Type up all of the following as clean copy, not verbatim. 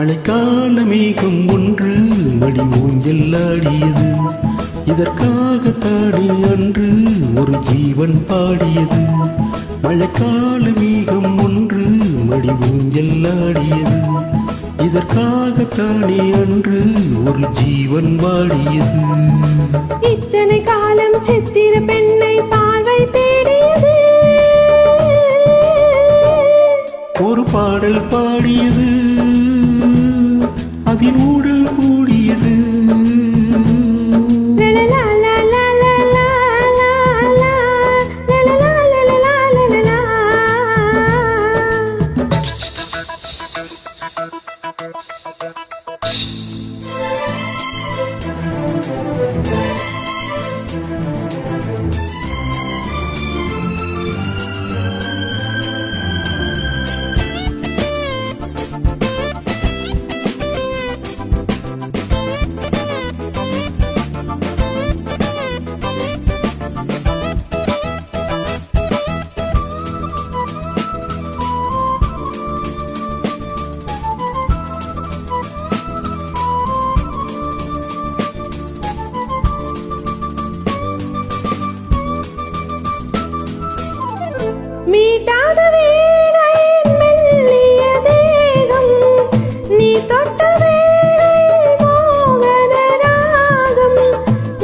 மழைக்கால மேகம் ஒன்று மடி ஊஞ்சல் ஆடியது. இதற்காக தாடி அன்று ஒரு ஜீவன் பாடியது. மழைக்கால மேகம் ஒன்று மடி ஊஞ்சல் ஆடியது. இதற்காக தானே அன்று ஒரு ஜீவன் வாடியது. இத்தனை காலம் சித்திர பெண்ணை பார்வை தேடியது. ஒரு பாடல் பாடியது, அதில் ஊடல் கூடியது. மீட்டாத வீணையின் மெல்லிய தேகம், நீ தொட்ட வீணையில் மோகன ராகம்.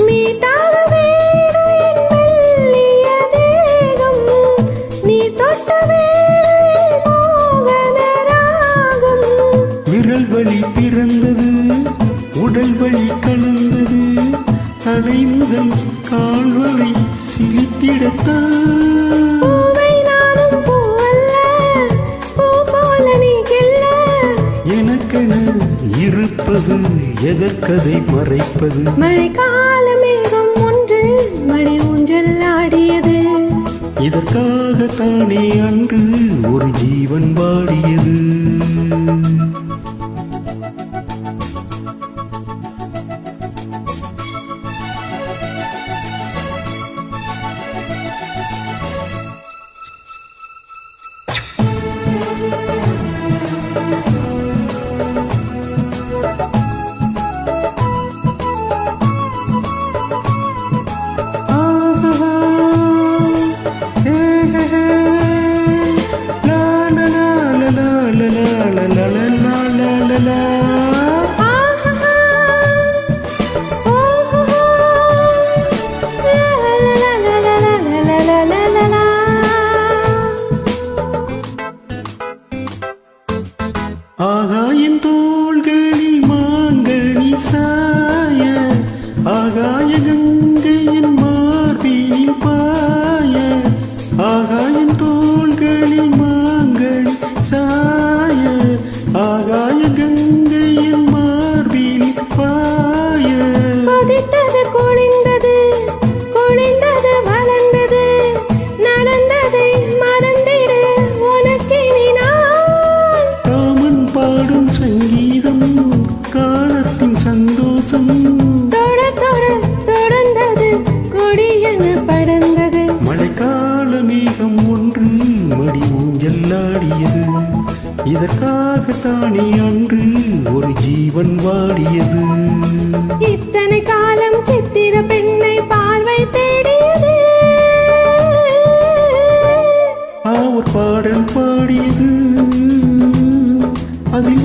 மீட்டாத வீணையின் மெல்லிய தேகம், நீ தொட்ட வீணையில் மோகன ராகம். விரல் வழி பிறந்தது, உடல் வழி கலந்தது. தலை முதல் கால் வரை சிலித்திடத்தான். எனக்கென இருப்பது எதற்கதை மறைப்பது? மழைக்கால மேகம் ஒன்று மடி ஊஞ்சல் ஆடியது. இதற்காக தானே அன்று ஒரு ஜீவன் வாடியது. ஆகாயம் தோள்களில் மாங்கனி சாய, ஆகாய கங்கையின் மார்பினில் பாய. ஆகாயம் தோள்களில் மாங்கனி சாய, ஆகாய கங்கையின் மார்பினில் பாய. கொதித்தது குளிந்தது, குளிந்தது வளர்ந்தது. நடந்ததை மறந்திடு உனக்கினி நான். காமன் பாடும் சங்கீதம், காலத்தின் சந்தோஷம். தொட தொட தொடர்ந்தது, கொடியென படர்ந்தது. மழைக்கால மேகம் ஒன்று மடி ஊஞ்சல் ஆடியது. இதற்காக தானே அன்று ஒரு ஜீவன் வாடியது. இத்தனை காலம் சித்திர பெண்ணை பார்வை தேடியது. ஒரு பாடல் பாடியது, அதில்